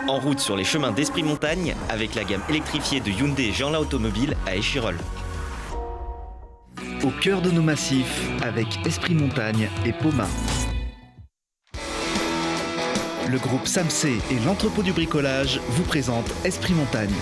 En route sur les chemins d'Esprit Montagne avec la gamme électrifiée de Hyundai et Jeanlin Automobile à Échirolles. Au cœur de nos massifs avec Esprit Montagne et Poma. Le groupe Samsé et l'entrepôt du bricolage vous présentent Esprit Montagne.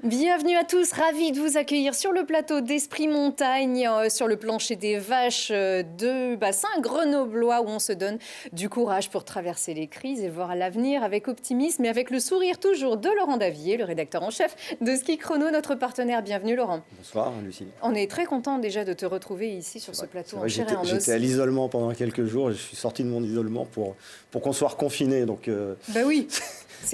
Bienvenue à tous, ravi de vous accueillir sur le plateau d'Esprit Montagne, sur le plancher des vaches de bassin grenoblois où on se donne du courage pour traverser les crises et voir l'avenir avec optimisme et avec le sourire toujours de Laurent Davier, le rédacteur en chef de Ski Chrono, notre partenaire. Bienvenue Laurent. Bonsoir Lucie. On est très content déjà de te retrouver ici sur ce plateau en chair et en os. J'étais à l'isolement pendant quelques jours, je suis sorti de mon isolement pour qu'on soit reconfiné. Donc, bah oui.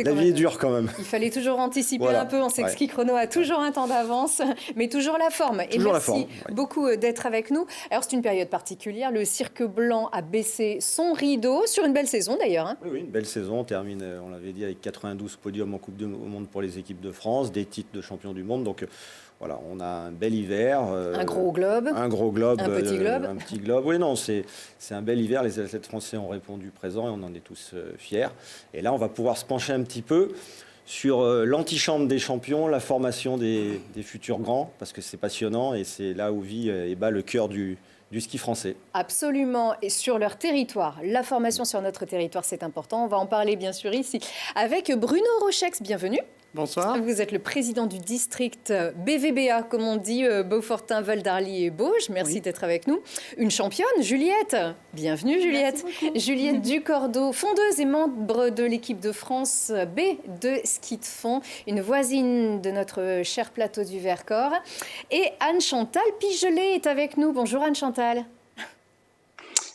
La vie est dure quand même. Il fallait toujours anticiper un peu. On sait que Ski Chrono a toujours un temps d'avance, mais toujours la forme. Toujours merci beaucoup d'être avec nous. Alors, c'est une période particulière. Le cirque blanc a baissé son rideau sur une belle saison d'ailleurs. Hein. Oui, une belle saison. On termine, on l'avait dit, avec 92 podiums en Coupe du Monde pour les équipes de France, des titres de champion du monde. Donc, voilà, on a un bel hiver. Un gros globe. Un gros globe. Un petit globe. Un petit globe. Oui, non, c'est un bel hiver. Les athlètes français ont répondu présent et on en est tous fiers. Et là, on va pouvoir se pencher un petit peu sur l'antichambre des champions, la formation des futurs grands, parce que c'est passionnant et c'est là où vit et bat le cœur du ski français. Absolument, et sur leur territoire. La formation sur notre territoire, c'est important. On va en parler bien sûr ici avec Bruno Rochex. Bienvenue. Bonsoir. Vous êtes le président du district BVBA, comme on dit, Beaufortin, Val d'Arly et Bauges. Merci d'être avec nous. Une championne, Juliette. Bienvenue, Juliette. Juliette Ducordeau, fondeuse et membre de l'équipe de France B de ski de fond, une voisine de notre cher plateau du Vercors. Et Anne-Chantal Pigelet est avec nous. Bonjour Anne-Chantal.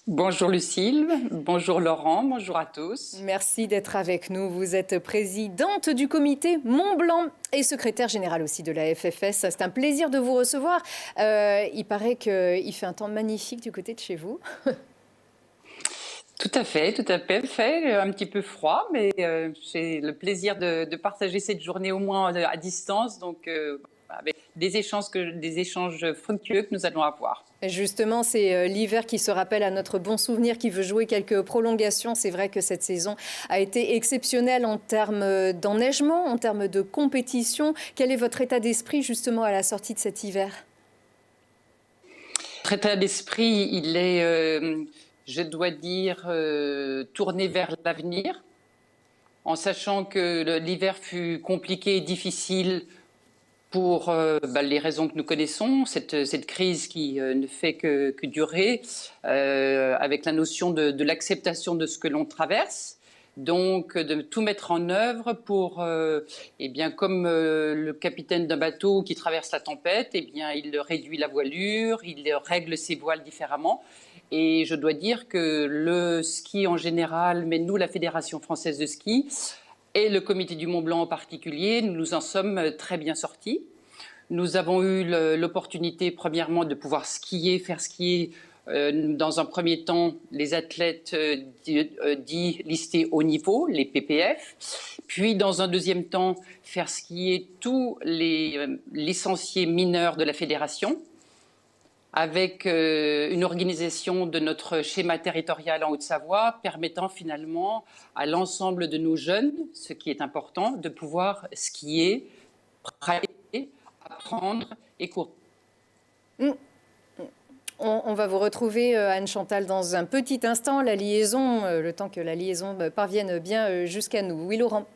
Bonjour Lucille, bonjour Laurent, bonjour à tous. Merci d'être avec nous. Vous êtes présidente du comité Mont-Blanc et secrétaire générale aussi de la FFS. C'est un plaisir de vous recevoir. Il paraît qu'il fait un temps magnifique du côté de chez vous. Tout à fait. Fait un petit peu froid, mais j'ai le plaisir de partager cette journée au moins à distance, donc avec des échanges fructueux que nous allons avoir. Et justement, c'est l'hiver qui se rappelle à notre bon souvenir, qui veut jouer quelques prolongations. C'est vrai que cette saison a été exceptionnelle en termes d'enneigement, en termes de compétition. Quel est votre état d'esprit justement à la sortie de cet hiver ? Notre état d'esprit, il est, je dois dire, tourné vers l'avenir, en sachant que l'hiver fut compliqué et difficile pour les raisons que nous connaissons, cette crise qui ne fait que durer, avec la notion de l'acceptation de ce que l'on traverse, donc de tout mettre en œuvre pour, comme le capitaine d'un bateau qui traverse la tempête, il réduit la voilure, il règle ses voiles différemment. Et je dois dire que le ski en général, mais nous, la Fédération française de ski, et le comité du Mont-Blanc en particulier, nous nous en sommes très bien sortis. Nous avons eu l'opportunité, premièrement, de pouvoir faire skier dans un premier temps les athlètes dits listés haut niveau, les PPF, puis dans un deuxième temps, faire skier tous les licenciés mineurs de la fédération, avec une organisation de notre schéma territorial en Haute-Savoie permettant finalement à l'ensemble de nos jeunes, ce qui est important, de pouvoir skier, pratiquer, apprendre et courir. On va vous retrouver, Anne-Chantal, dans un petit instant, le temps que la liaison parvienne bien jusqu'à nous. Oui, Laurent.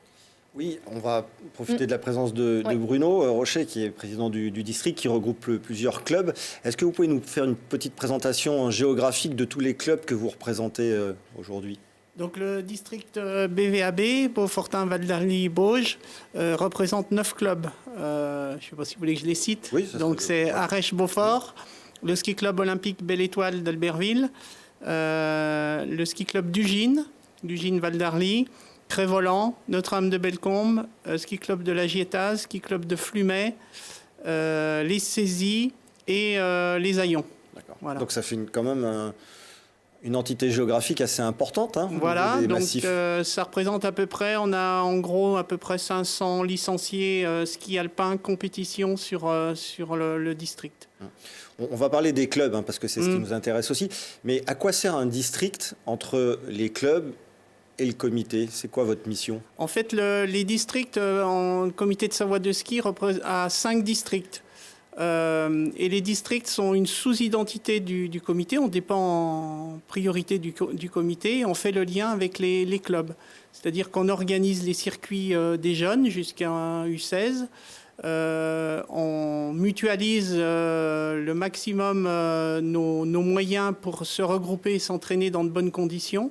Oui, on va profiter de la présence de Bruno Rocher, qui est président du district, qui regroupe plusieurs clubs. Est-ce que vous pouvez nous faire une petite présentation géographique de tous les clubs que vous représentez aujourd'hui ? Donc le district BVAB, Beaufortin, Val d'Arly, Bauges, représente 9 clubs. Je ne sais pas si vous voulez que je les cite. Oui, donc c'est Arèche-Beaufort, le ski club olympique Belle Étoile d'Albertville, le ski club d'Ugine Val d'Arly, Crévolan, Notre-Dame de Bellecombe, ski club de la Gietaz, ski club de Flumet, les Saisies et les Aillons. D'accord. Voilà. Donc ça fait quand même Une entité géographique assez importante. Hein, voilà, donc massifs. Ça représente à peu près, on a en gros à peu près 500 licenciés ski alpin compétition sur le district. On va parler des clubs, hein, parce que c'est ce qui nous intéresse aussi. Mais à quoi sert un district entre les clubs et le comité? C'est quoi votre mission? En fait, les districts en comité de Savoie de ski à 5 districts. Et les districts sont une sous-identité du comité. On dépend en priorité du comité. On fait le lien avec les clubs. C'est-à-dire qu'on organise les circuits des jeunes jusqu'à U16. On mutualise le maximum nos moyens pour se regrouper et s'entraîner dans de bonnes conditions.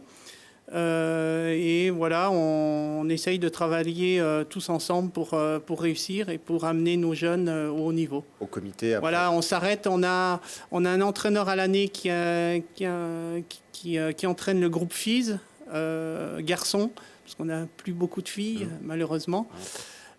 Et voilà, on essaye de travailler tous ensemble pour réussir et pour amener nos jeunes au haut niveau. Au comité après. Voilà, on s'arrête, on a un entraîneur à l'année qui entraîne le groupe FIS, garçons, parce qu'on n'a plus beaucoup de filles, malheureusement.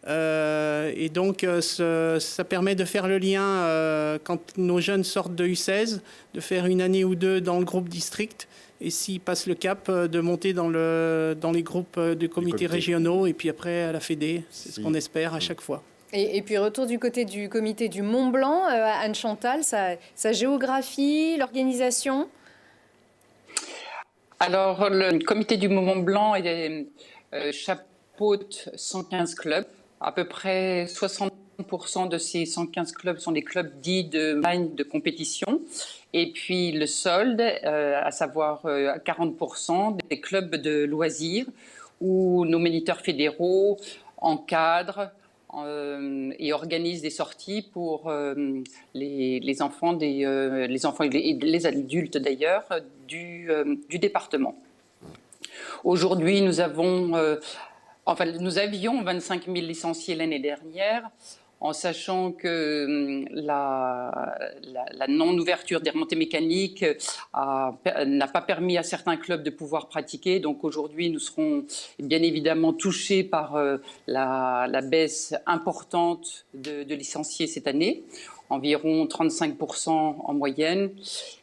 Et donc, ça permet de faire le lien quand nos jeunes sortent de U16, de faire une année ou deux dans le groupe district. Et s'ils passent le cap, de monter dans les groupes de comités régionaux et puis après à la Fédé. C'est ce qu'on espère à chaque fois. Et puis retour du côté du comité du Mont Blanc, Anne-Chantal, sa géographie, l'organisation. Alors, le comité du Mont Blanc chapeaute 115 clubs. À peu près 60% de ces 115 clubs sont des clubs dits de compétition. Et puis le solde, à savoir 40% des clubs de loisirs où nos moniteurs fédéraux encadrent et organisent des sorties pour les enfants et les adultes d'ailleurs du département. Aujourd'hui, nous avions 25 000 licenciés l'année dernière, en sachant que la non-ouverture des remontées mécaniques n'a pas permis à certains clubs de pouvoir pratiquer. Donc aujourd'hui, nous serons bien évidemment touchés par la baisse importante de licenciés cette année, environ 35% en moyenne.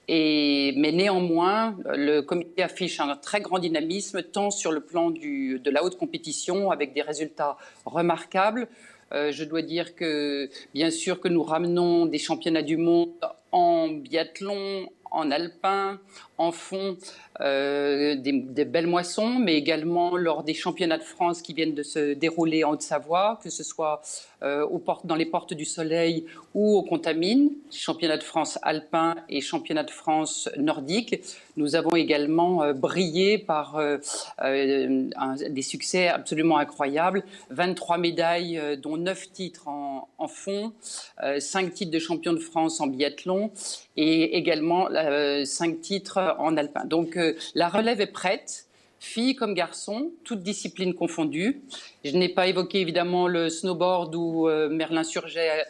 Mais néanmoins, le comité affiche un très grand dynamisme, tant sur le plan de la haute compétition, avec des résultats remarquables. Je dois dire que, bien sûr, que nous ramenons des championnats du monde en biathlon, en alpin, en fond, des belles moissons, mais également lors des championnats de France qui viennent de se dérouler en Haute-Savoie, que ce soit dans les Portes du Soleil ou aux Contamines, championnat de France alpin et championnat de France nordique. Nous avons également brillé par des succès absolument incroyables, 23 médailles, dont 9 titres en fond, 5 titres de champion de France en biathlon et également 5 titres en alpin. Donc la relève est prête, filles comme garçons, toutes disciplines confondues. Je n'ai pas évoqué évidemment le snowboard où Merlin Surget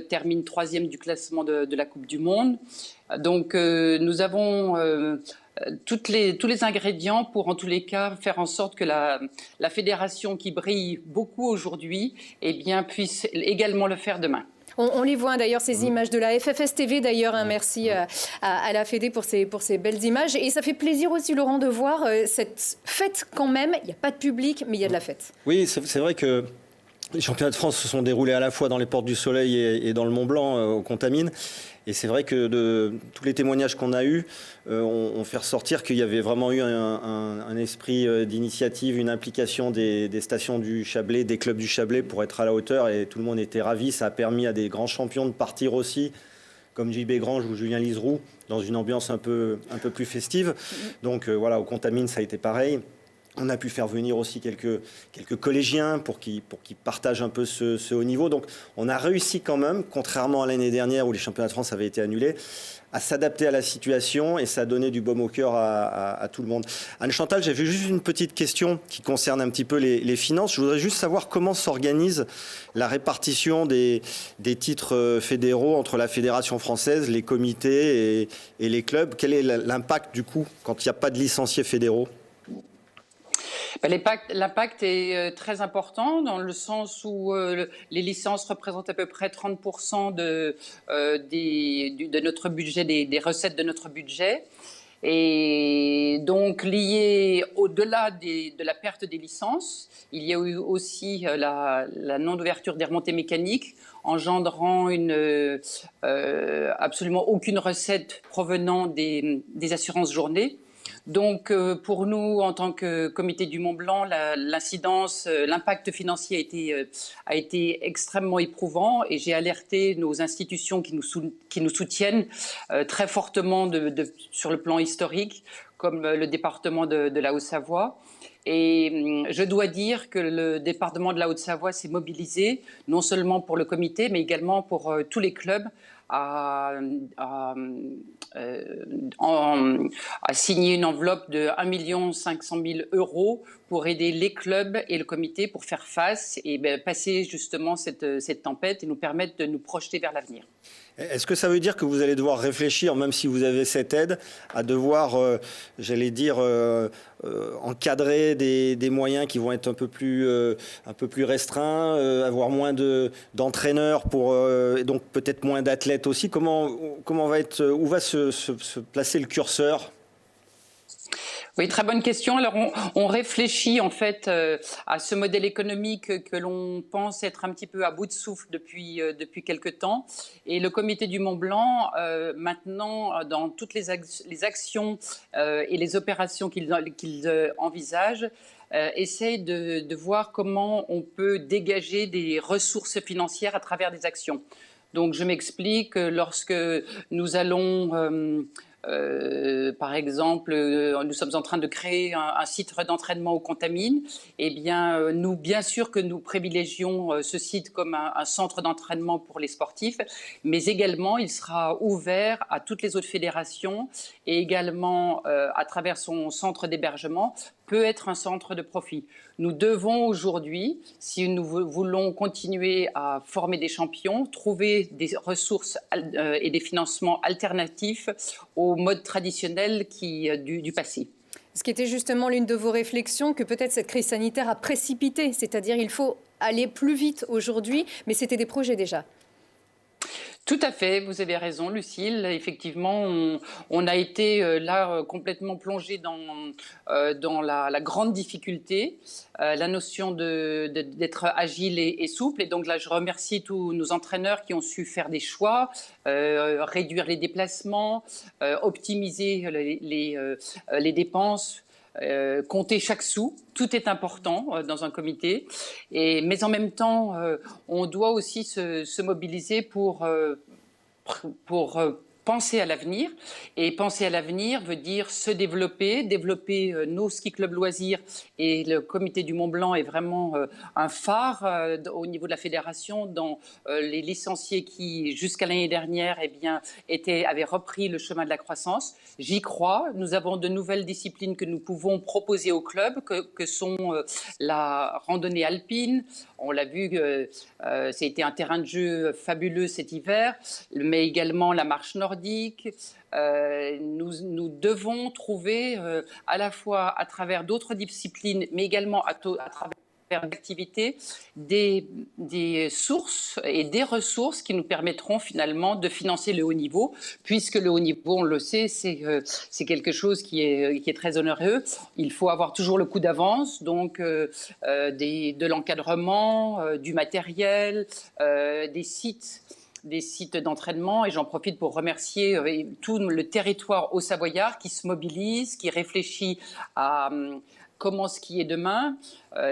termine 3e du classement de la Coupe du Monde. Donc nous avons tous les ingrédients pour en tous les cas faire en sorte que la fédération qui brille beaucoup aujourd'hui puisse également le faire demain. On les voit d'ailleurs, ces images de la FFS TV d'ailleurs. Merci à la Fédé pour ces belles images. Et ça fait plaisir aussi, Laurent, de voir cette fête quand même. Il n'y a pas de public, mais il y a de la fête. Oui, c'est vrai que les championnats de France se sont déroulés à la fois dans les Portes du Soleil et dans le Mont Blanc, aux Contamines. Et c'est vrai que de tous les témoignages qu'on a eus, on fait ressortir qu'il y avait vraiment eu un esprit d'initiative, une implication des stations du Chablais, des clubs du Chablais pour être à la hauteur. Et tout le monde était ravi. Ça a permis à des grands champions de partir aussi, comme JB Grange ou Julien Liseroux, dans une ambiance un peu plus festive. Donc voilà, aux Contamines, ça a été pareil. On a pu faire venir aussi quelques collégiens pour qu'ils partagent un peu ce haut niveau. Donc on a réussi quand même, contrairement à l'année dernière où les championnats de France avaient été annulés, à s'adapter à la situation et ça a donné du baume au cœur à tout le monde. Anne-Chantal, j'avais juste une petite question qui concerne un petit peu les finances. Je voudrais juste savoir comment s'organise la répartition des titres fédéraux entre la Fédération française, les comités et les clubs. Quel est l'impact du coup quand il n'y a pas de licenciés fédéraux ? L'impact est très important dans le sens où les licences représentent à peu près 30% de notre budget, des recettes de notre budget. Et donc, lié au-delà de la perte des licences, il y a eu aussi la non-ouverture des remontées mécaniques, engendrant absolument aucune recette provenant des assurances journées. Donc, pour nous, en tant que comité du Mont Blanc, l'incidence, l'impact financier a été extrêmement éprouvant, et j'ai alerté nos institutions qui nous soutiennent très fortement sur le plan historique, comme le département de la Haute-Savoie. Et je dois dire que le département de la Haute-Savoie s'est mobilisé, non seulement pour le comité, mais également pour tous les clubs, à signer une enveloppe de 1 500 000 € pour aider les clubs et le comité pour faire face et passer justement cette tempête et nous permettre de nous projeter vers l'avenir. Est-ce que ça veut dire que vous allez devoir réfléchir, même si vous avez cette aide, à devoir, encadrer des moyens qui vont être un peu plus restreints, avoir moins d'entraîneurs et donc peut-être moins d'athlètes aussi. Où va se placer le curseur ? Oui, très bonne question. Alors, on réfléchit en fait à ce modèle économique que l'on pense être un petit peu à bout de souffle depuis quelque temps. Et le comité du Mont Blanc, maintenant, dans toutes les actions et les opérations qu'il envisage, essaye de voir comment on peut dégager des ressources financières à travers des actions. Donc, je m'explique, lorsque nous allons... par exemple, nous sommes en train de créer un site d'entraînement aux Contamines. Eh bien, bien sûr que nous privilégions ce site comme un centre d'entraînement pour les sportifs, mais également il sera ouvert à toutes les autres fédérations et également à travers son centre d'hébergement peut être un centre de profit. Nous devons aujourd'hui, si nous voulons continuer à former des champions, trouver des ressources et des financements alternatifs au mode traditionnel du passé. Ce qui était justement l'une de vos réflexions, que peut-être cette crise sanitaire a précipité, c'est-à-dire il faut aller plus vite aujourd'hui, mais c'était des projets déjà. Tout à fait, vous avez raison Lucille, effectivement on a été là complètement plongé dans la grande difficulté, la notion d'être agile et souple, et donc là je remercie tous nos entraîneurs qui ont su faire des choix, réduire les déplacements, optimiser les dépenses. Compter chaque sou, tout est important dans un comité, mais en même temps, on doit aussi se mobiliser pour penser à l'avenir. Et penser à l'avenir veut dire se développer nos ski clubs loisirs. Et le comité du Mont Blanc est vraiment un phare au niveau de la fédération dans les licenciés qui, jusqu'à l'année dernière, avaient repris le chemin de la croissance. J'y crois. Nous avons de nouvelles disciplines que nous pouvons proposer aux clubs, que sont la randonnée alpine. On l'a vu, ça a été un terrain de jeu fabuleux cet hiver, mais également la marche nordique. Nous devons trouver à la fois à travers d'autres disciplines, mais également à travers d'activités, des sources et des ressources qui nous permettront finalement de financer le haut niveau, puisque le haut niveau, on le sait, c'est quelque chose qui est très onéreux. Il faut avoir toujours le coup d'avance, donc de l'encadrement, du matériel, des sites d'entraînement, et j'en profite pour remercier tout le territoire haut-savoyard qui se mobilise, qui réfléchit à comment skier demain.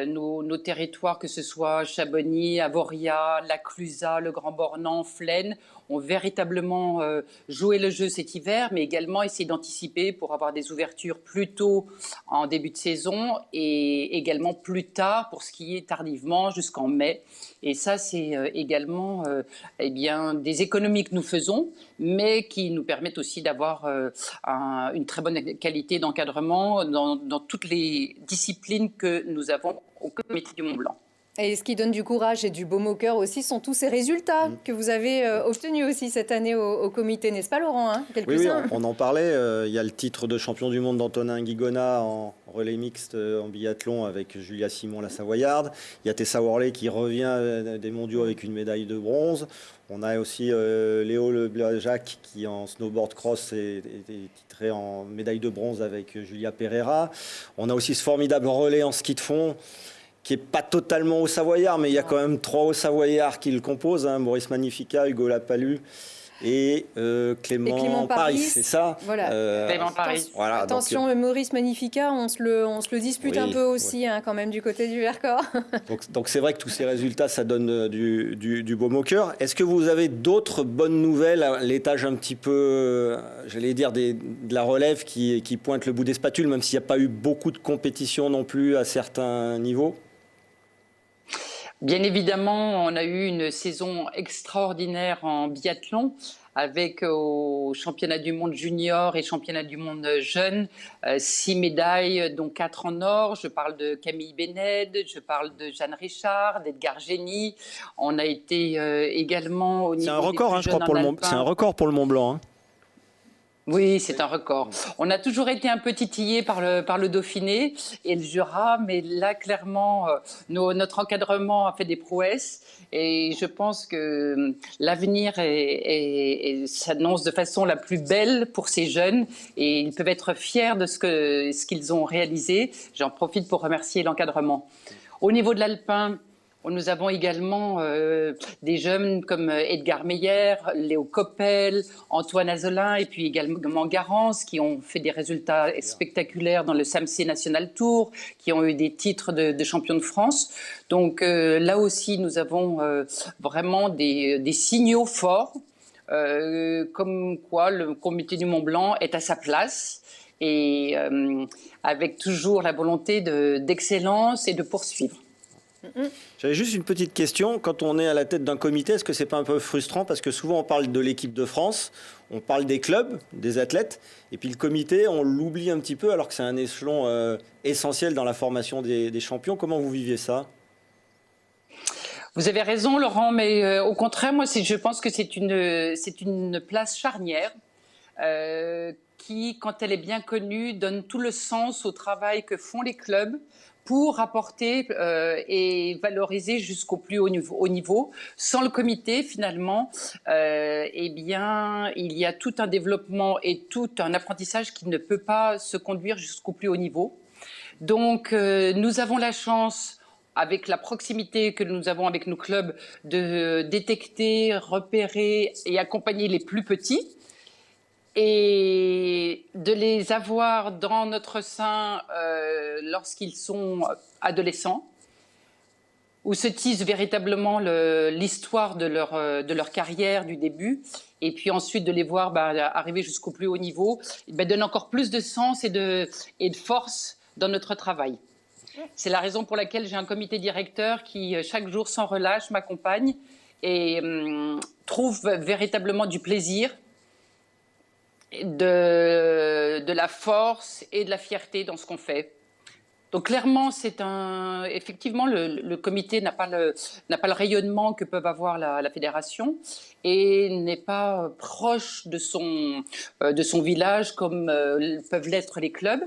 Nos territoires, que ce soit Chamonix, Avoria, la Clusaz, le Grand Bornand, Flaine, ont véritablement joué le jeu cet hiver, mais également essayé d'anticiper pour avoir des ouvertures plus tôt en début de saison et également plus tard pour skier tardivement jusqu'en mai. Et ça, c'est également des économies que nous faisons, mais qui nous permettent aussi d'avoir une très bonne qualité d'encadrement dans toutes les disciplines que nous avons au comité du Mont Blanc. Et ce qui donne du courage et du baume au cœur aussi sont tous ces résultats que vous avez obtenus aussi cette année au comité, n'est-ce pas Laurent, hein? Oui, on en parlait. Il y a le titre de champion du monde d'Antonin Guigona en relais mixte en biathlon avec Julia Simon, la Savoyarde. Il y a Tessa Worley qui revient des mondiaux avec une médaille de bronze. On a aussi Léo Le-Jacques qui en snowboard cross est titré en médaille de bronze avec Julia Pereira. On a aussi ce formidable relais en ski de fond qui n'est pas totalement au Savoyard, mais il y a quand même 3 hauts Savoyards qui le composent, hein, Maurice Magnifica, Hugo Lapalu et Clément Paris, c'est ça. Voilà. Clément Paris. Voilà, attention, donc, Maurice Magnifica, on se le dispute un peu aussi, hein, quand même, du côté du Vercors. donc c'est vrai que tous ces résultats, ça donne du baume au cœur. Est-ce que vous avez d'autres bonnes nouvelles à l'étage un petit peu, j'allais dire, de la relève qui pointe le bout des spatules, même s'il n'y a pas eu beaucoup de compétition non plus à certains niveaux? Bien évidemment, on a eu une saison extraordinaire en biathlon avec au championnat du monde junior et championnat du monde jeune, 6 médailles, dont 4 en or. Je parle de Camille Bénède, je parle de Jeanne Richard, d'Edgar Génie. On a été également au niveau. C'est un record, je crois, c'est un record pour le Mont Blanc. Hein. Oui, c'est un record. On a toujours été un peu titillé par le Dauphiné et le Jura, mais là, clairement, notre encadrement a fait des prouesses et je pense que l'avenir s'annonce de façon la plus belle pour ces jeunes et ils peuvent être fiers de ce qu'ils ont réalisé. J'en profite pour remercier l'encadrement. Au niveau de l'alpin, nous avons également des jeunes comme Edgar Meyer, Léo Coppel, Antoine Azolin et puis également Garance qui ont fait des résultats spectaculaires dans le SAMC National Tour, qui ont eu des titres de champion de France. Donc là aussi, nous avons vraiment des signaux forts, comme quoi le comité du Mont Blanc est à sa place et avec toujours la volonté d'excellence et de poursuivre. J'avais juste une petite question. Quand on est à la tête d'un comité, est-ce que c'est pas un peu frustrant? Parce que souvent on parle de l'équipe de France, on parle des clubs, des athlètes, et puis le comité, on l'oublie un petit peu alors que c'est un échelon essentiel dans la formation des champions. Comment vous viviez ça? Vous avez raison, Laurent, mais au contraire, moi, je pense que c'est une place charnière qui, quand elle est bien connue, donne tout le sens au travail que font les clubs pour apporter et valoriser jusqu'au plus haut niveau. Sans le comité, finalement, eh bien, il y a tout un développement et tout un apprentissage qui ne peut pas se conduire jusqu'au plus haut niveau. Donc, nous avons la chance, avec la proximité que nous avons avec nos clubs, de détecter, repérer et accompagner les plus petits et de les avoir dans notre sein lorsqu'ils sont adolescents, où se tisse véritablement l'histoire de leur carrière du début, et puis ensuite de les voir arriver jusqu'au plus haut niveau, donne encore plus de sens et de force dans notre travail. C'est la raison pour laquelle j'ai un comité directeur qui, chaque jour, sans relâche, m'accompagne et trouve véritablement du plaisir, de la force et de la fierté dans ce qu'on fait. Donc clairement, effectivement, le comité n'a pas le rayonnement que peuvent avoir la fédération et n'est pas proche de son village comme peuvent l'être les clubs.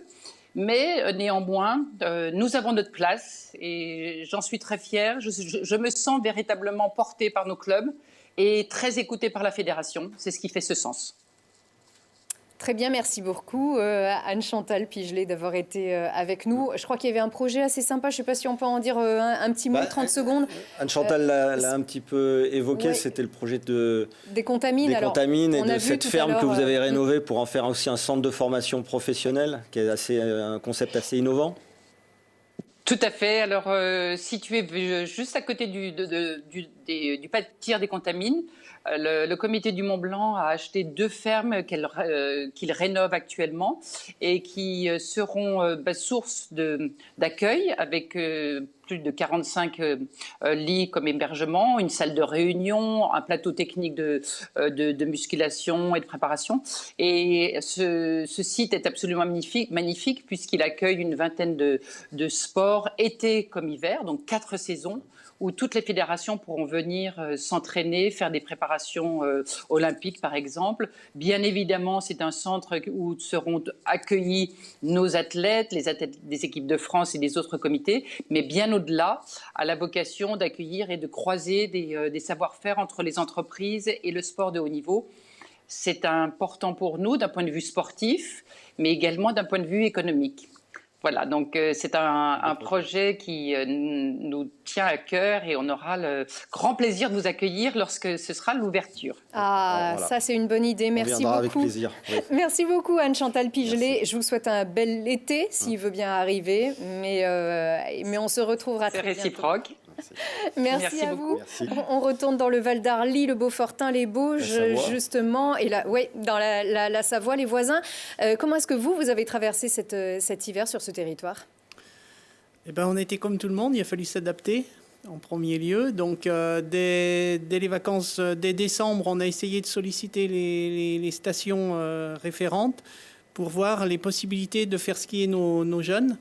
Mais néanmoins, nous avons notre place et j'en suis très fière. Je me sens véritablement portée par nos clubs et très écoutée par la fédération. C'est ce qui fait ce sens. Très bien, merci beaucoup Anne-Chantal Pigelet d'avoir été avec nous. Je crois qu'il y avait un projet assez sympa, je ne sais pas si on peut en dire un petit mot, 30 secondes. Anne-Chantal l'a un petit peu évoqué, c'était le projet des Contamines et de cette ferme que vous avez rénovée pour en faire aussi un centre de formation professionnelle, qui est un concept assez innovant. Tout à fait. Alors, situé juste à côté du tir des Contamines, Le comité du Mont Blanc a acheté 2 fermes qu'il rénove actuellement et qui seront source d'accueil avec plus de 45 lits comme hébergement, une salle de réunion, un plateau technique de musculation et de préparation. Et ce site est absolument magnifique puisqu'il accueille une vingtaine de sports, été comme hiver, donc 4 saisons, où toutes les fédérations pourront venir s'entraîner, faire des préparations olympiques par exemple. Bien évidemment, c'est un centre où seront accueillis nos athlètes, les athlètes des équipes de France et des autres comités, mais bien au-delà, à la vocation d'accueillir et de croiser des savoir-faire entre les entreprises et le sport de haut niveau. C'est important pour nous d'un point de vue sportif, mais également d'un point de vue économique. Voilà, donc c'est un projet qui nous tient à cœur et on aura le grand plaisir de vous accueillir lorsque ce sera l'ouverture. Ah, voilà. Ça c'est une bonne idée, merci beaucoup. Avec plaisir. Oui. Merci beaucoup Anne-Chantal Pigelet. Merci. Je vous souhaite un bel été, s'il veut bien arriver, mais on se retrouvera très bientôt. C'est réciproque. Merci à vous. Merci. On retourne dans le Val d'Arly, le Beaufortain, les Bauges, justement, et là, oui, dans la Savoie, les voisins. Comment est-ce que vous avez traversé cet hiver sur ce territoire ? Eh ben, on était comme tout le monde, il a fallu s'adapter en premier lieu. Donc, dès les vacances, dès décembre, on a essayé de solliciter les stations référentes pour voir les possibilités de faire skier nos jeunes.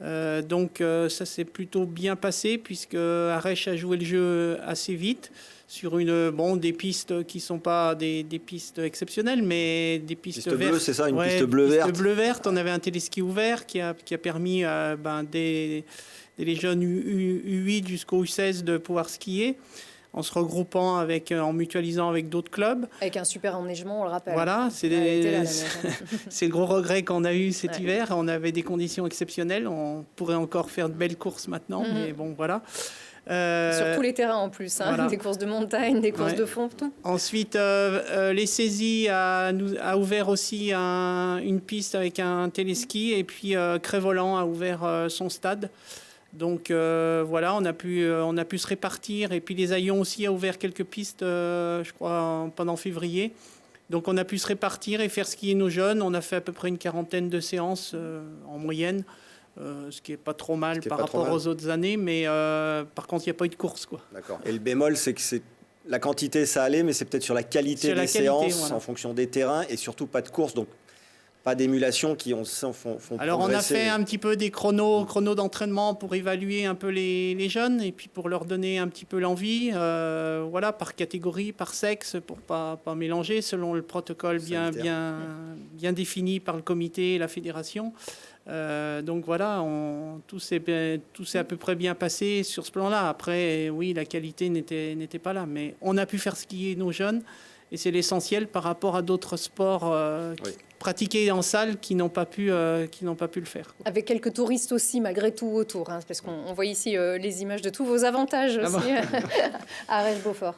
Donc ça s'est plutôt bien passé puisque Arèche a joué le jeu assez vite sur des pistes qui sont pas des pistes exceptionnelles, mais des pistes vertes. Bleues, c'est ça, une piste bleu-verte. Piste bleu-verte. On avait un téléski ouvert qui a permis des les jeunes U8 jusqu'au U16 de pouvoir skier, en se regroupant en mutualisant avec d'autres clubs. Avec un super enneigement, on le rappelle. Voilà, c'est le gros regret qu'on a eu cet hiver. On avait des conditions exceptionnelles. On pourrait encore faire de belles courses maintenant, mais bon, voilà. Sur tous les terrains en plus, hein, voilà. Des courses de montagne, des courses de fond, tout. Ensuite, les saisies a ouvert aussi une piste avec un téléski, et puis Crévolant a ouvert son stade. Donc voilà, on a pu se répartir. Et puis les Haillons aussi a ouvert quelques pistes, je crois, pendant février. Donc on a pu se répartir et faire skier nos jeunes. On a fait à peu près une 40aine de séances en moyenne, ce qui n'est pas trop mal par rapport aux autres années. Mais par contre, il n'y a pas eu de course, quoi. D'accord. Et le bémol, c'est que la quantité, ça allait, mais c'est peut-être sur la qualité des séances, voilà. En fonction des terrains, et surtout pas de course. Donc pas d'émulation qui font Alors progresser. On a fait un petit peu des chronos d'entraînement pour évaluer un peu les jeunes et puis pour leur donner un petit peu l'envie, voilà, par catégorie, par sexe, pour pas mélanger selon le protocole bien défini par le comité et la fédération. Donc voilà, tout s'est à peu près bien passé sur ce plan-là. Après, oui, la qualité n'était pas là, mais on a pu faire skier nos jeunes. Et c'est l'essentiel par rapport à d'autres sports pratiqués en salle qui n'ont pas pu le faire. Avec quelques touristes aussi, malgré tout, autour. Hein, parce qu'on voit ici les images de tous vos avantages aussi à Arèche-Beaufort.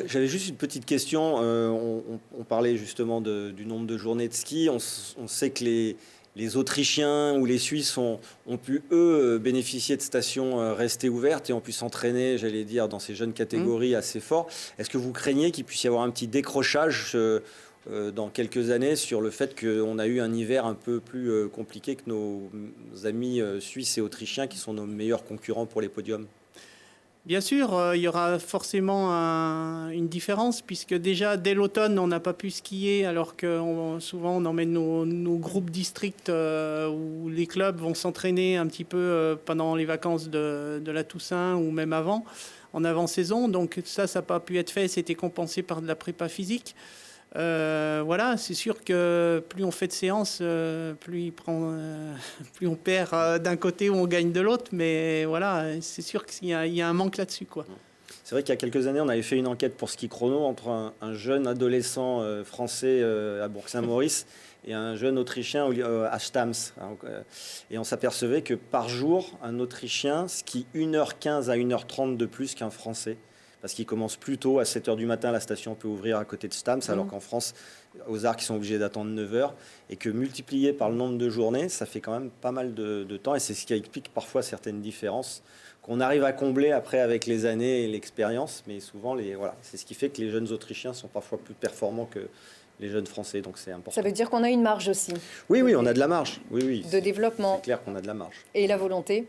J'avais juste une petite question. On parlait justement du nombre de journées de ski. On sait que les Autrichiens ou les Suisses ont pu, eux, bénéficier de stations restées ouvertes et ont pu s'entraîner, j'allais dire, dans ces jeunes catégories assez fort. Est-ce que vous craignez qu'il puisse y avoir un petit décrochage dans quelques années sur le fait qu'on a eu un hiver un peu plus compliqué que nos amis suisses et autrichiens qui sont nos meilleurs concurrents pour les podiums ? Bien sûr, il y aura forcément une différence, puisque déjà, dès l'automne, on n'a pas pu skier, alors que souvent, on emmène nos groupes districts où les clubs vont s'entraîner un petit peu pendant les vacances de la Toussaint ou même avant, en avant-saison. Donc ça n'a pas pu être fait, c'était compensé par de la prépa physique. Voilà, c'est sûr que plus on fait de séances, plus on perd d'un côté ou on gagne de l'autre, mais voilà, c'est sûr qu'il y a un manque là-dessus, quoi. C'est vrai qu'il y a quelques années, on avait fait une enquête pour Ski Chrono entre un jeune adolescent français à Bourg-Saint-Maurice et un jeune Autrichien à Stams. Et on s'apercevait que par jour, un Autrichien skie 1h15 à 1h30 de plus qu'un Français. parce qu'il commence plus tôt, à 7h du matin, la station peut ouvrir à côté de Stams, alors qu'en France, aux Arcs, ils sont obligés d'attendre 9h, et que multiplié par le nombre de journées, ça fait quand même pas mal de temps, et c'est ce qui explique parfois certaines différences qu'on arrive à combler après avec les années et l'expérience, mais souvent, c'est ce qui fait que les jeunes Autrichiens sont parfois plus performants que les jeunes Français, donc c'est important. Ça veut dire qu'on a une marge aussi. Oui, on a de la marge. Oui, de développement. C'est clair qu'on a de la marge. Et la volonté?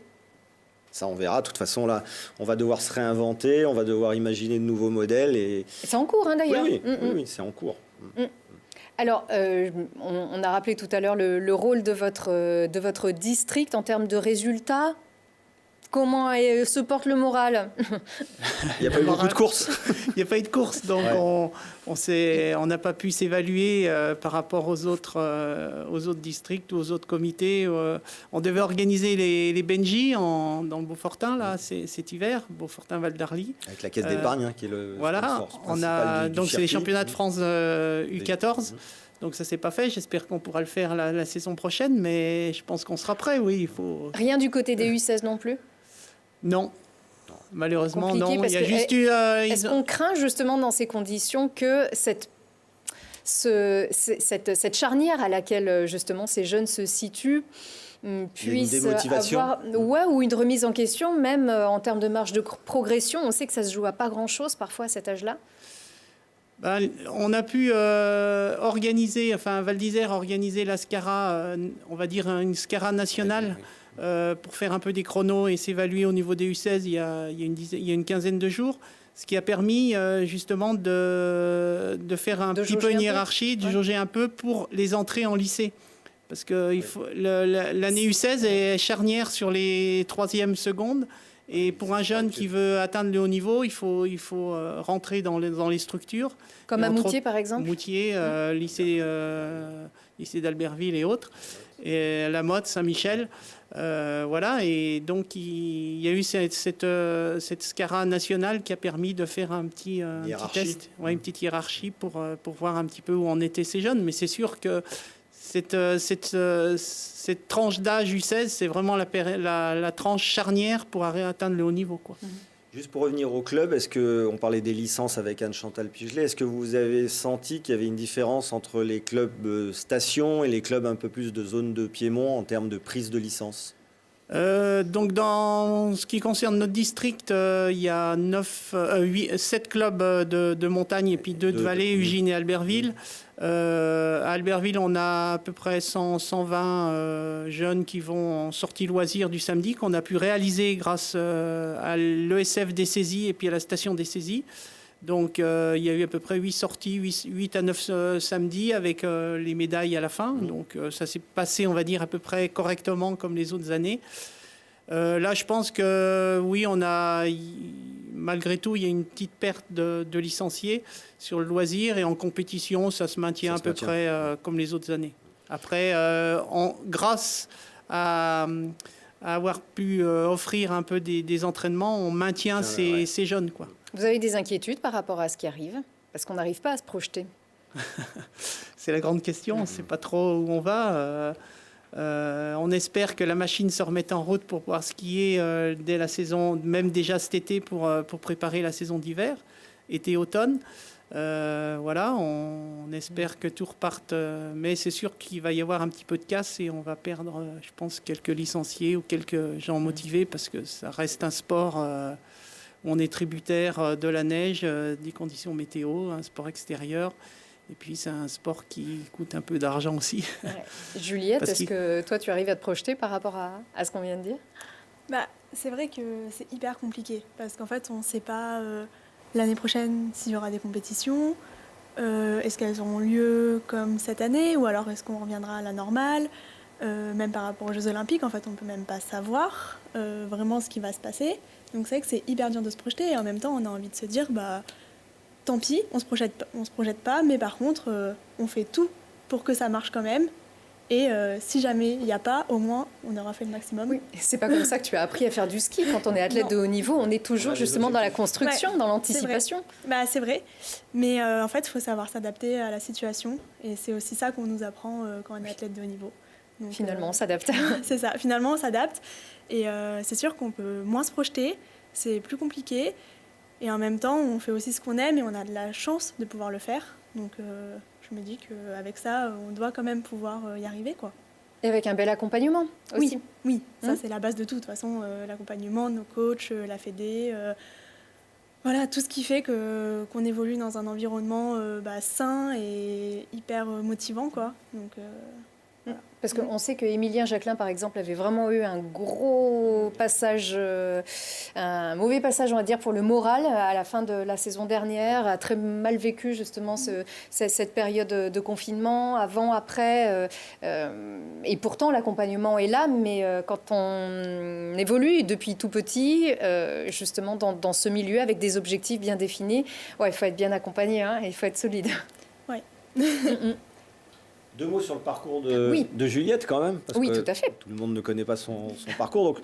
Ça, on verra. De toute façon, là, on va devoir se réinventer, on va devoir imaginer de nouveaux modèles. Et c'est en cours, d'ailleurs. Oui, c'est en cours. Alors, on a rappelé tout à l'heure le rôle de votre district en termes de résultats. Comment se porte le moral? Il n'y a pas eu beaucoup de courses. Il n'y a pas eu de course, donc on n'a pas pu s'évaluer par rapport aux autres districts ou aux autres comités. On devait organiser les Benji dans le Beaufortin là, cet hiver, Beaufortin-Val d'Arly. Avec la caisse d'épargne qui est le voilà, on a donc c'est les championnats de France U14. Donc ça s'est pas fait. J'espère qu'on pourra le faire la saison prochaine, mais je pense qu'on sera prêt. Oui, il faut. Rien du côté des U16 non plus. Non, malheureusement compliqué, non. Il y a juste eu. Est-ce qu'on craint justement dans ces conditions que cette charnière à laquelle justement ces jeunes se situent puisse avoir ou une remise en question, même en termes de marge de progression? On sait que ça se joue à pas grand-chose parfois à cet âge-là. On a pu organiser, Val d'Isère a organisé la SCARA, on va dire une SCARA nationale. Pour faire un peu des chronos et s'évaluer au niveau des U16 il y a une quinzaine de jours, ce qui a permis justement de faire un petit peu une hiérarchie, de jauger un peu pour les entrées en lycée. Parce que l'année U16 est charnière sur les 3e secondes. Et pour un jeune qui veut atteindre le haut niveau, il faut rentrer dans les structures. Comme à Moutier, par exemple. Moutier, lycée d'Albertville et autres. Et La Motte, Saint-Michel. Voilà. Et donc, il y a eu cette SCARA nationale qui a permis de faire un petit test, une petite hiérarchie pour voir un petit peu où en étaient ces jeunes. Mais c'est sûr que cette tranche d'âge U16, c'est vraiment la tranche charnière pour atteindre le haut niveau, quoi. Juste pour revenir au club, est-ce qu'on parlait des licences avec Anne-Chantal Pigelet, est-ce que vous avez senti qu'il y avait une différence entre les clubs stations et les clubs un peu plus de zone de Piémont en termes de prise de licence? Donc dans ce qui concerne notre district, il y a 7 clubs de montagne et puis 2 de vallée, Ugine et Albertville. À Albertville, on a à peu près 120 jeunes qui vont en sortie loisirs du samedi, qu'on a pu réaliser grâce à l'ESF des saisies et puis à la station des saisies. Donc il y a eu à peu près 8 sorties, 8 à 9 samedis avec les médailles à la fin. Donc ça s'est passé, on va dire, à peu près correctement comme les autres années. Là, je pense que oui, malgré tout, il y a une petite perte de licenciés sur le loisir, et en compétition, ça se maintient à peu près comme les autres années. Après, grâce à avoir pu offrir un peu des entraînements, on maintient ces jeunes, quoi. Vous avez des inquiétudes par rapport à ce qui arrive? Parce qu'on n'arrive pas à se projeter. C'est la grande question. On ne sait pas trop où on va. On espère que la machine se remette en route pour pouvoir skier dès la saison, même déjà cet été, pour préparer la saison d'hiver, été-automne. Voilà, on espère que tout reparte. Mais c'est sûr qu'il va y avoir un petit peu de casse et on va perdre, je pense, quelques licenciés ou quelques gens motivés, parce que ça reste un sport... on est tributaire de la neige, des conditions météo, un sport extérieur. Et puis, c'est un sport qui coûte un peu d'argent aussi. Ouais. Juliette, est-ce que toi, tu arrives à te projeter par rapport à ce qu'on vient de dire? C'est vrai que c'est hyper compliqué. Parce qu'en fait, on ne sait pas l'année prochaine s'il y aura des compétitions. Est-ce qu'elles auront lieu comme cette année? Ou alors est-ce qu'on reviendra à la normale? Même par rapport aux Jeux Olympiques, en fait, on ne peut même pas savoir vraiment ce qui va se passer. Donc c'est vrai que c'est hyper dur de se projeter, et en même temps on a envie de se dire tant pis, on se projette pas, mais par contre on fait tout pour que ça marche quand même, et si jamais il n'y a pas, au moins on aura fait le maximum. Oui, c'est pas comme ça que tu as appris à faire du ski. Quand on est athlète de haut niveau, on est toujours justement dans la construction, dans l'anticipation. C'est vrai, mais en fait il faut savoir s'adapter à la situation, et c'est aussi ça qu'on nous apprend quand on est athlète de haut niveau. Donc, finalement on s'adapte. C'est ça, finalement on s'adapte. Et c'est sûr qu'on peut moins se projeter, c'est plus compliqué. Et en même temps, on fait aussi ce qu'on aime et on a de la chance de pouvoir le faire. Donc je me dis qu'avec ça, on doit quand même pouvoir y arriver, quoi. Et avec un bel accompagnement aussi. Oui, ça c'est la base de tout. De toute façon, l'accompagnement, nos coachs, la fédé, voilà, tout ce qui fait qu'on évolue dans un environnement sain et hyper motivant, quoi. Donc, Parce qu'on sait que Émilien Jacquelin, par exemple, avait vraiment eu un gros passage, un mauvais passage, on va dire, pour le moral à la fin de la saison dernière, a très mal vécu justement cette période de confinement, avant, après. Et pourtant, l'accompagnement est là, mais quand on évolue depuis tout petit, justement dans ce milieu, avec des objectifs bien définis, il faut être bien accompagné, hein, et il faut être solide. Oui. 2 mots sur le parcours de Juliette quand même, parce que tout à fait. tout le monde ne connaît pas son parcours. Donc,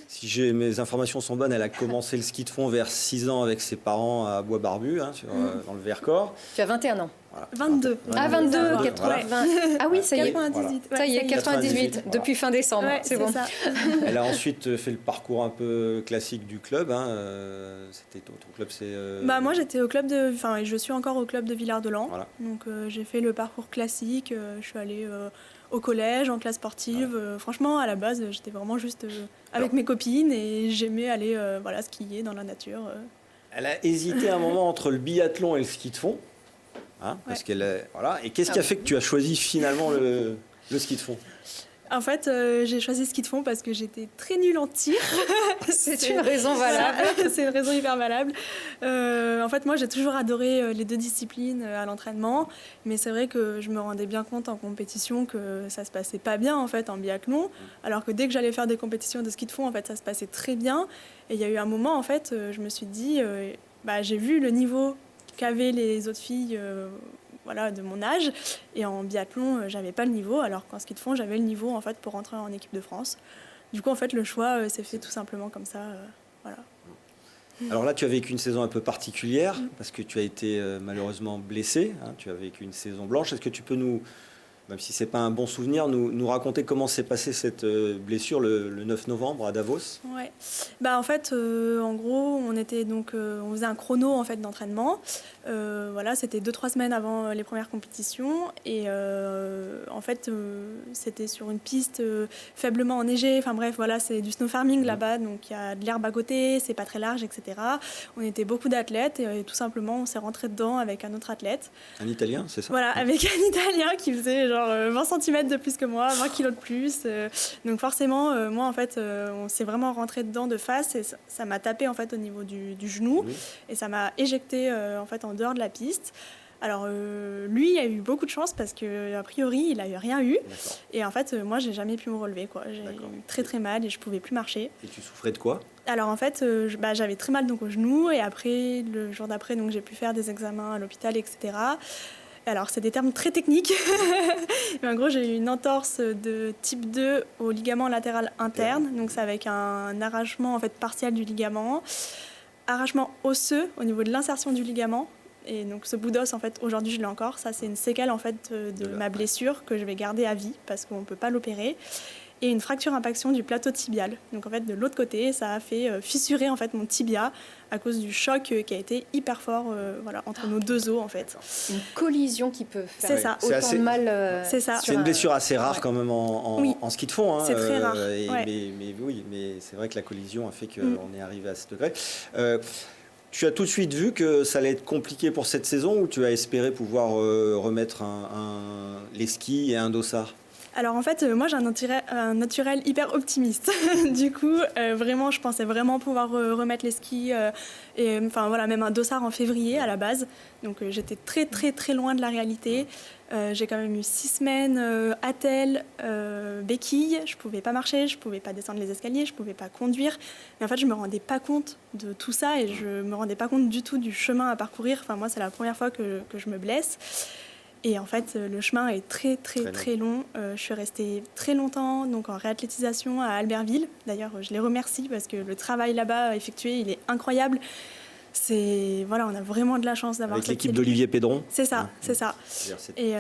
si mes informations sont bonnes, elle a commencé le ski de fond vers 6 ans avec ses parents à Bois-Barbu, dans le Vercors. Tu as 21 ans. Voilà. 22. Ah, 22, 80. Ah oui, ça y est. 98. Ça y est, 98, voilà. depuis fin décembre. Ouais, c'est bon. ça. Elle a ensuite fait le parcours un peu classique du club. C'était ton club, c'est. Moi, j'étais au club de, je suis encore au club de Villard-de-Lans. Voilà. Donc, j'ai fait le parcours classique. Je suis allée au collège, en classe sportive. Franchement, à la base, j'étais vraiment juste avec mes copines et j'aimais aller skier dans la nature. Elle a hésité un moment entre le biathlon et le ski de fond. Parce qu'elle Et qu'est-ce qui a fait que tu as choisi finalement le ski de fond? En fait, j'ai choisi ski de fond parce que j'étais très nulle en tir. C'est une raison valable. C'est une raison hyper valable. En fait, moi, j'ai toujours adoré les 2 disciplines à l'entraînement. Mais c'est vrai que je me rendais bien compte en compétition que ça se passait pas bien en fait en biathlon. Alors que dès que j'allais faire des compétitions de ski de fond, en fait, ça se passait très bien. Et il y a eu un moment, en fait, je me suis dit, j'ai vu le niveau qu'avaient les autres filles de mon âge, et en biathlon j'avais pas le niveau, alors qu'en ski de fond j'avais le niveau en fait pour rentrer en équipe de France. Du coup en fait le choix s'est fait tout simplement comme ça. Alors là tu as vécu une saison un peu particulière parce que tu as été malheureusement blessée, tu as vécu une saison blanche. Est-ce que tu peux nous, même si c'est pas un bon souvenir, nous raconter comment s'est passée cette blessure le 9 novembre à Davos? Ouais. En fait, en gros, on faisait un chrono en fait d'entraînement. C'était 2-3 semaines avant les premières compétitions et en fait, c'était sur une piste faiblement enneigée. Enfin bref, c'est du snow farming là-bas, donc il y a de l'herbe à côté, c'est pas très large, etc. On était beaucoup d'athlètes et tout simplement, on s'est rentré dedans avec un autre athlète. Un Italien, c'est ça? Voilà, avec un Italien qui faisait 20 cm de plus que moi, 20 kg de plus. Donc forcément, moi en fait, on s'est vraiment rentré dedans de face et ça m'a tapé en fait au niveau du genou et ça m'a éjecté en fait en dehors de la piste. Alors lui, il a eu beaucoup de chance parce que a priori, il a rien eu. D'accord. Et en fait, moi, j'ai jamais pu me relever, quoi. J'ai eu très très mal et je pouvais plus marcher. Et tu souffrais de quoi? Alors en fait, j'avais très mal donc au genou et après le jour d'après, donc j'ai pu faire des examens à l'hôpital, etc. Alors, c'est des termes très techniques. Mais en gros, j'ai eu une entorse de type 2 au ligament latéral interne. Donc, c'est avec un arrachement en fait, partiel du ligament. Arrachement osseux au niveau de l'insertion du ligament. Et donc, ce bout d'os, en fait, aujourd'hui, je l'ai encore. Ça, c'est une séquelle en fait, de ma blessure que je vais garder à vie parce qu'on ne peut pas l'opérer. Et une fracture impaction du plateau tibial. Donc en fait de l'autre côté, ça a fait fissurer en fait mon tibia à cause du choc qui a été hyper fort entre nos 2 os en fait. Une collision qui peut faire autant de mal. C'est ça. C'est une blessure assez rare quand même en ski de fond. C'est très rare. Mais c'est vrai que la collision a fait qu'on est arrivé à ce degré. Tu as tout de suite vu que ça allait être compliqué pour cette saison ou tu as espéré pouvoir remettre les skis et un dossard? Alors en fait, moi j'ai un naturel hyper optimiste. Du coup, vraiment, je pensais vraiment pouvoir remettre les skis et même un dossard en février à la base. Donc j'étais très très très loin de la réalité. J'ai quand même eu 6 semaines attelle, béquille. Je pouvais pas marcher, je pouvais pas descendre les escaliers, je pouvais pas conduire. Mais en fait, je me rendais pas compte de tout ça et je me rendais pas compte du tout du chemin à parcourir. Enfin moi, c'est la première fois que je me blesse. Et en fait, le chemin est très, très, très long. Je suis restée très longtemps donc en réathlétisation à Albertville. D'ailleurs, je les remercie parce que le travail là-bas effectué, il est incroyable. On a vraiment de la chance d'avoir avec l'équipe d'Olivier Pédron. C'est ça, c'est ça. Et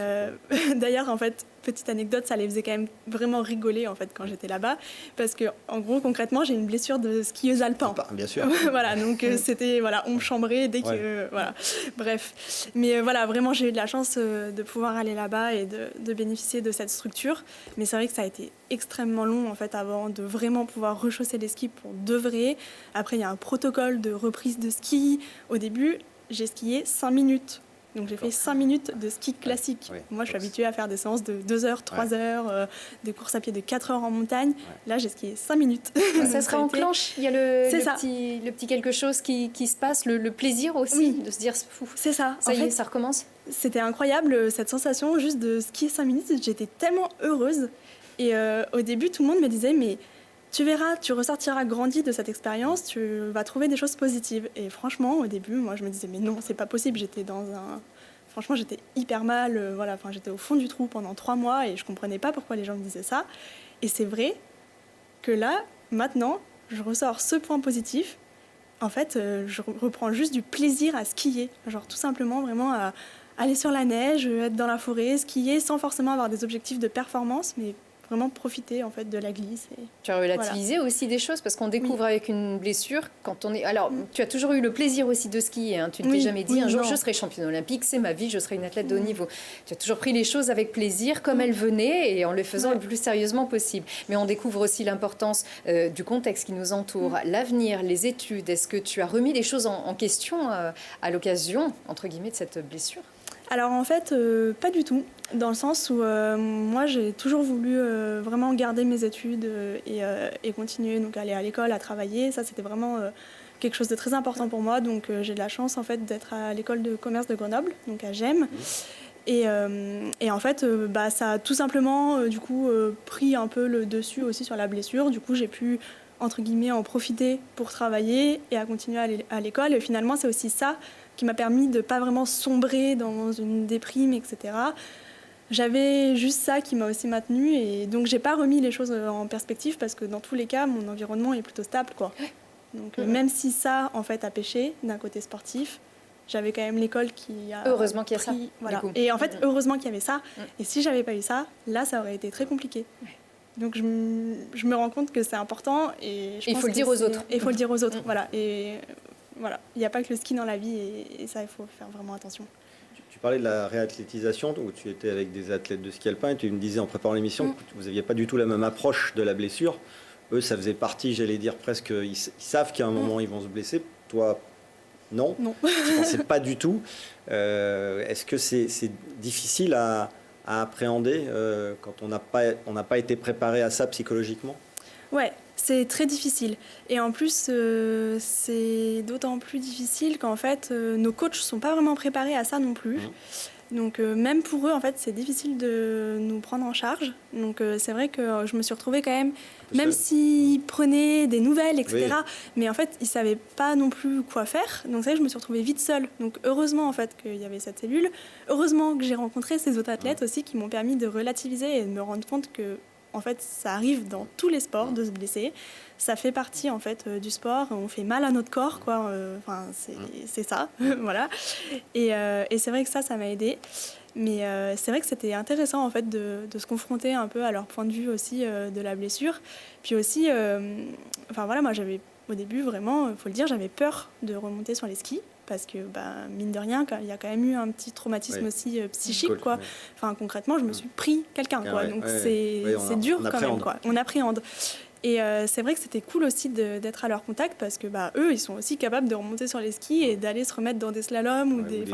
d'ailleurs, en fait, petite anecdote, ça les faisait quand même vraiment rigoler en fait quand j'étais là-bas, parce que en gros concrètement j'ai une blessure de skieuse alpin. Bien sûr. Voilà, donc c'était on me chambrait dès que voilà, bref. Mais voilà, vraiment j'ai eu de la chance de pouvoir aller là-bas et de bénéficier de cette structure. Mais c'est vrai que ça a été extrêmement long en fait avant de vraiment pouvoir rechausser les skis pour de vrai. Après il y a un protocole de reprise de ski. Au début j'ai skié 5 minutes. Donc j'ai fait 5 minutes de ski classique. Ouais. Moi je suis habituée à faire des séances de 2 heures, 3 heures, des courses à pied de 4 heures en montagne. Là j'ai skié 5 minutes. Ça se réenclenche, il y a le petit quelque chose qui se passe, le plaisir aussi de se dire fou. C'est ça. Ça y est, ça recommence. C'était incroyable cette sensation juste de skier 5 minutes. J'étais tellement heureuse. Et au début tout le monde me disait mais tu verras, tu ressortiras grandi de cette expérience, tu vas trouver des choses positives. Et franchement, au début, moi, je me disais, mais non, c'est pas possible. Franchement, j'étais hyper mal. J'étais au fond du trou pendant 3 mois et je comprenais pas pourquoi les gens me disaient ça. Et c'est vrai que là, maintenant, je ressors ce point positif. En fait, je reprends juste du plaisir à skier. Genre, tout simplement, vraiment, à aller sur la neige, être dans la forêt, skier sans forcément avoir des objectifs de performance, mais vraiment profiter en fait de la glisse. Tu as relativisé aussi des choses parce qu'on découvre avec une blessure quand on est. Alors, tu as toujours eu le plaisir aussi de skier. Hein. Tu ne t'es jamais dit un jour je serai championne olympique, c'est ma vie, je serai une athlète de haut niveau. Tu as toujours pris les choses avec plaisir, comme elles venaient et en les faisant le plus sérieusement possible. Mais on découvre aussi l'importance du contexte qui nous entoure, l'avenir, les études. Est-ce que tu as remis les choses en question à l'occasion entre guillemets de cette blessure? Alors en fait, pas du tout, dans le sens où moi j'ai toujours voulu vraiment garder mes études et continuer donc aller à l'école, à travailler. Ça c'était vraiment quelque chose de très important pour moi. Donc j'ai de la chance en fait d'être à l'école de commerce de Grenoble, donc à GEM. Et en fait, ça a tout simplement du coup pris un peu le dessus aussi sur la blessure. Du coup j'ai pu entre guillemets en profiter pour travailler et à continuer à aller à l'école. Et finalement c'est aussi ça qui m'a permis de ne pas vraiment sombrer dans une déprime, etc. J'avais juste ça qui m'a aussi maintenue et donc j'ai pas remis les choses en perspective parce que dans tous les cas, mon environnement est plutôt stable, quoi. Donc même si ça, en fait, a pêché d'un côté sportif, j'avais quand même l'école qui a heureusement qu'il y a ça. Voilà. Et en fait, heureusement qu'il y avait ça. Et si j'avais pas eu ça, là, ça aurait été très compliqué. Donc je me rends compte que c'est important et il faut le dire aux autres. Il faut le dire aux autres, voilà. Et voilà, il n'y a pas que le ski dans la vie et ça, il faut faire vraiment attention. Tu parlais de la réathlétisation, où tu étais avec des athlètes de ski alpin et tu me disais en préparant l'émission que vous n'aviez pas du tout la même approche de la blessure. Eux, ça faisait partie, j'allais dire presque, ils savent qu'à un moment ils vont se blesser. Toi, non. Je ne pensais pas du tout. Est-ce que c'est difficile à appréhender quand on n'a pas été préparé à ça psychologiquement? Ouais, c'est très difficile. Et en plus, c'est d'autant plus difficile qu'en fait, nos coachs ne sont pas vraiment préparés à ça non plus. Donc même pour eux, en fait, c'est difficile de nous prendre en charge. Donc c'est vrai que je me suis retrouvée quand même s'ils prenaient des nouvelles, etc. Mais en fait, ils ne savaient pas non plus quoi faire. Donc c'est vrai que je me suis retrouvée vite seule. Donc heureusement, en fait, qu'il y avait cette cellule. Heureusement que j'ai rencontré ces autres athlètes aussi qui m'ont permis de relativiser et de me rendre compte que en fait, ça arrive dans tous les sports de se blesser. Ça fait partie en fait du sport. On fait mal à notre corps, quoi. C'est ça, voilà. Et c'est vrai que ça m'a aidée. Mais c'est vrai que c'était intéressant en fait de se confronter un peu à leur point de vue aussi de la blessure. Puis aussi, moi j'avais au début vraiment, il faut le dire, j'avais peur de remonter sur les skis. Parce que, mine de rien, il y a quand même eu un petit traumatisme aussi psychique, quoi. Enfin, concrètement, je me suis pris quelqu'un, quoi. Donc, c'est dur quand même, quoi. On appréhende. Et c'est vrai que c'était cool aussi d'être à leur contact parce que, eux, ils sont aussi capables de remonter sur les skis et d'aller se remettre dans des slaloms ou des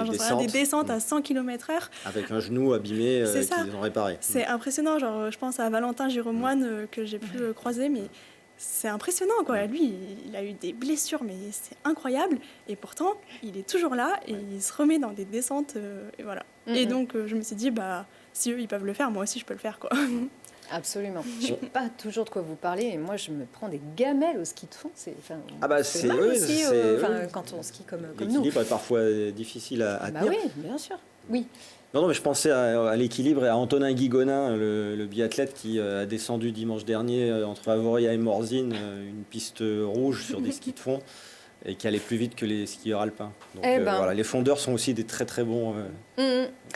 descentes à 100 km/h. Avec un genou abîmé qu'ils ont réparé. C'est impressionnant. Genre, je pense à Valentin Giromoine que j'ai pu croiser, mais c'est impressionnant, quoi. Lui, il a eu des blessures, mais c'est incroyable. Et pourtant, il est toujours là et il se remet dans des descentes. Et voilà. Et donc, je me suis dit, si eux, ils peuvent le faire, moi aussi, je peux le faire, quoi. Absolument. Je ne sais pas toujours de quoi vous parlez. Et moi, je me prends des gamelles au ski de fond. C'est mal aussi quand on skie comme nous. L'équilibre est parfois difficile à tenir. Oui, bien sûr. Oui. Non, mais je pensais à l'équilibre et à Antonin Guigonin, le biathlète qui a descendu dimanche dernier entre Avoria et Morzine, une piste rouge sur des skis de fond et qui allait plus vite que les skieurs alpins. Donc les fondeurs sont aussi des très très bons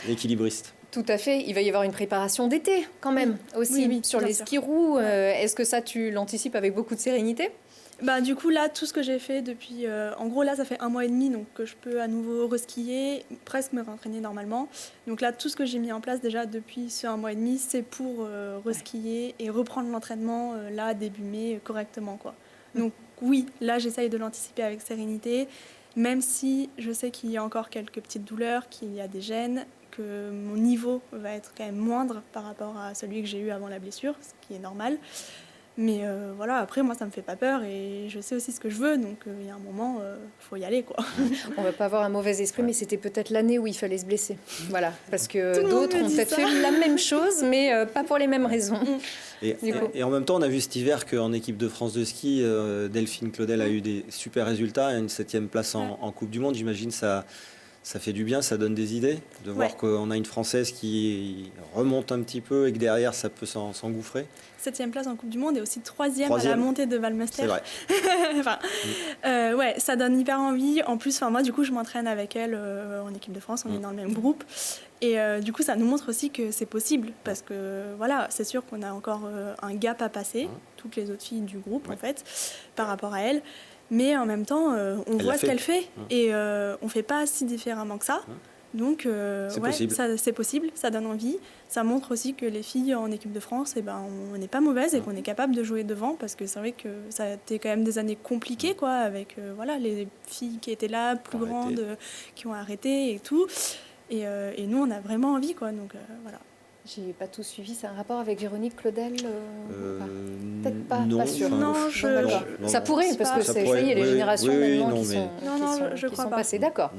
équilibristes. Tout à fait. Il va y avoir une préparation d'été quand même aussi Oui, sur bien les sûr. skis roues. Est-ce que ça, tu l'anticipes avec beaucoup de sérénité? Bah, du coup, là, tout ce que j'ai fait depuis... en gros, là, ça fait 1 mois et demi, donc que je peux à nouveau reskier, presque me réentraîner normalement. Donc là, tout ce que j'ai mis en place déjà depuis ce 1 mois et demi, c'est pour reskier et reprendre l'entraînement, là, début mai, correctement, quoi. Donc oui, là, j'essaye de l'anticiper avec sérénité, même si je sais qu'il y a encore quelques petites douleurs, qu'il y a des gênes, que mon niveau va être quand même moindre par rapport à celui que j'ai eu avant la blessure, ce qui est normal. Mais voilà, après, moi, ça me fait pas peur et je sais aussi ce que je veux. Donc, il y a un moment, faut y aller, quoi. On va pas avoir un mauvais esprit, mais c'était peut-être l'année où il fallait se blesser. Voilà, parce que Tout le monde d'autres me ont dit peut-être ça. fait la même chose, mais pas pour les mêmes raisons. Et en même temps, on a vu cet hiver qu'en équipe de France de ski, Delphine Claudel a eu des super résultats, une 7e place en Coupe du Monde. J'imagine ça fait du bien, ça donne des idées de voir qu'on a une Française qui remonte un petit peu et que derrière, ça peut s'engouffrer. 7e place en Coupe du Monde et aussi 3e à la montée de Valmester. C'est vrai. Enfin, ouais, ça donne hyper envie. En plus, moi, du coup, je m'entraîne avec elle en équipe de France, on est dans le même groupe. Et du coup, ça nous montre aussi que c'est possible parce que, voilà, c'est sûr qu'on a encore un gap à passer, toutes les autres filles du groupe, en fait, par rapport à elle. Mais en même temps, on voit ce qu'elle fait et on ne fait pas si différemment que ça. Donc, c'est possible, ça donne envie. Ça montre aussi que les filles en équipe de France, eh ben, on n'est pas mauvaises et qu'on est capable de jouer devant parce que c'est vrai que ça a été quand même des années compliquées, quoi, avec voilà, les filles qui étaient là, plus grandes, qui ont arrêté et tout. Et nous, on a vraiment envie, quoi. Donc, voilà. J'ai pas tout suivi. C'est un rapport avec Véronique Claudel peut-être pas, non, pas sûr. Non, ça pourrait, parce que ça y est, les générations maintenant qui sont passées. D'accord.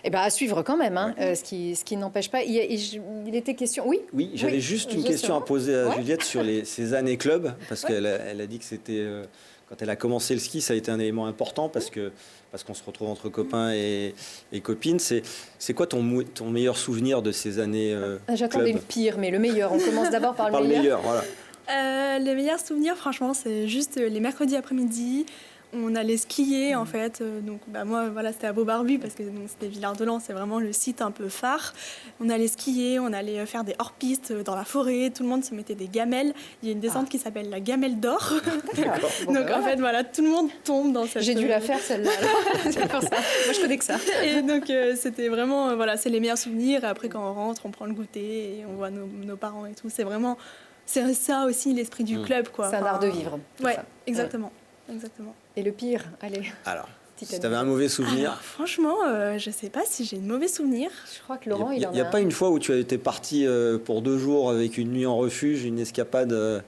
Eh ben, à suivre quand même, hein, ce qui n'empêche pas. Il était question. Oui. Oui, j'avais juste une question à poser à Juliette sur ces années club, parce qu'elle a dit que c'était quand elle a commencé le ski, ça a été un élément important parce qu'on se retrouve entre copains et copines. C'est quoi ton meilleur souvenir de ces années J'attendais club? le pire, mais le meilleur. On commence d'abord par le meilleur. Voilà. Les meilleurs souvenirs, franchement, c'est juste les mercredis après-midi. On allait skier, en fait. Donc, moi, voilà, c'était à Beaubarbu, parce que c'était Villard-de-Lans, c'est vraiment le site un peu phare. On allait skier, on allait faire des hors-pistes dans la forêt. Tout le monde se mettait des gamelles. Il y a une descente qui s'appelle la gamelle d'or. Donc, en fait, voilà, tout le monde tombe dans cette... J'ai dû la faire, celle-là. C'est pour ça. Moi, je connais que ça. Et donc, c'était vraiment... voilà, c'est les meilleurs souvenirs. Et après, quand on rentre, on prend le goûter et on voit nos parents et tout. C'est vraiment... C'est ça aussi, l'esprit du club, quoi. C'est un art de vivre. Ouais, exactement. Exactement. Et le pire, allez. Alors, si tu avais un mauvais souvenir. Alors, franchement, je sais pas si j'ai de mauvais souvenirs. Je crois que Laurent, il n'y a pas une fois où tu as été parti pour 2 jours avec une nuit en refuge, une escapade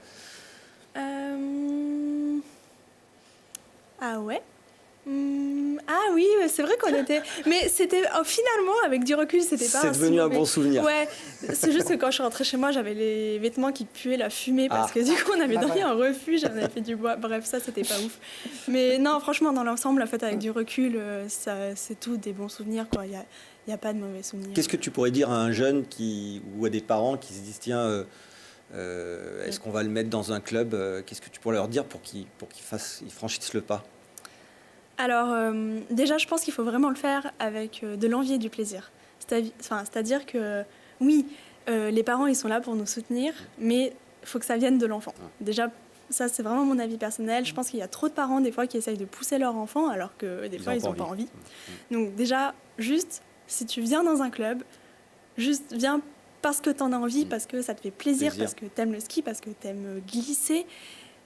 Ah ouais. Ah oui, c'est vrai qu'on était... Mais c'était finalement, avec du recul, c'était pas... C'est devenu un bon souvenir. Ouais, c'est juste que quand je suis rentrée chez moi, j'avais les vêtements qui puaient la fumée parce que du coup, on avait dormi en refuge, on avait fait du bois. Bref, ça, c'était pas ouf. Mais non, franchement, dans l'ensemble, en fait, avec du recul, c'est tout des bons souvenirs, quoi. Il n'y a pas de mauvais souvenirs. Qu'est-ce que tu pourrais dire à un jeune ou à des parents qui se disent, tiens, est-ce qu'on va le mettre dans un club? Qu'est-ce que tu pourrais leur dire pour qu'ils franchissent le pas? Alors, déjà, je pense qu'il faut vraiment le faire avec de l'envie et du plaisir. C'est-à-dire que, oui, les parents, ils sont là pour nous soutenir, mais il faut que ça vienne de l'enfant. Déjà, ça, c'est vraiment mon avis personnel. Je pense qu'il y a trop de parents, des fois, qui essayent de pousser leur enfant, alors que des fois, ils n'ont pas envie. Donc, déjà, juste, si tu viens dans un club, juste viens parce que tu en as envie, parce que ça te fait plaisir, parce que tu aimes le ski, parce que tu aimes glisser.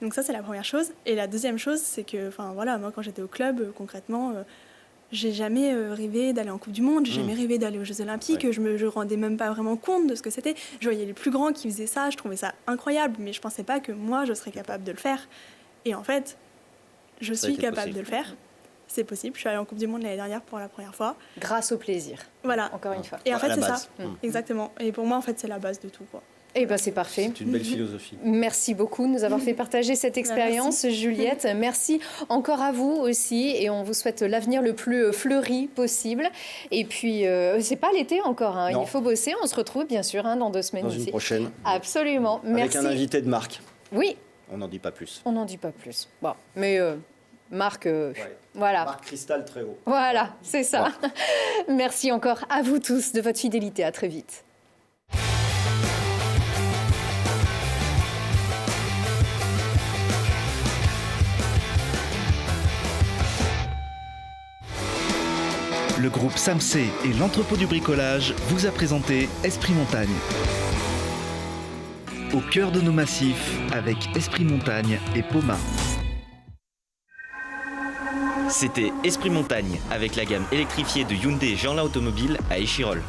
Donc ça, c'est la première chose. Et la deuxième chose, c'est que, voilà, moi, quand j'étais au club, concrètement, j'ai jamais rêvé d'aller en Coupe du Monde, j'ai jamais rêvé d'aller aux Jeux Olympiques, je me rendais même pas vraiment compte de ce que c'était. Je voyais les plus grands qui faisaient ça, je trouvais ça incroyable, mais je pensais pas que moi, je serais capable de le faire. Et en fait, je suis capable de le faire. C'est possible. Je suis allée en Coupe du Monde l'année dernière pour la première fois. Grâce au plaisir. Voilà. Encore une fois. Et en fait, c'est ça. Exactement. Et pour moi, en fait, c'est la base de tout, quoi. Eh ben, c'est parfait. C'est une belle philosophie. Merci beaucoup de nous avoir fait partager cette expérience, Juliette. Merci encore à vous aussi. Et on vous souhaite l'avenir le plus fleuri possible. Et puis, c'est pas l'été encore. Hein. Il faut bosser. On se retrouve, bien sûr, dans 2 semaines. Dans une prochaine. Absolument. Avec Merci. un invité de marque. Oui. On n'en dit pas plus. On n'en dit pas plus. Bon, mais Marc, voilà. Marc Cristal très haut. Voilà, c'est ça. Merci encore à vous tous de votre fidélité. À très vite. Le groupe Samsé et l'entrepôt du bricolage vous a présenté Esprit Montagne. Au cœur de nos massifs avec Esprit Montagne et Poma. C'était Esprit Montagne avec la gamme électrifiée de Hyundai et Jeanlin Automobile à Échirolles.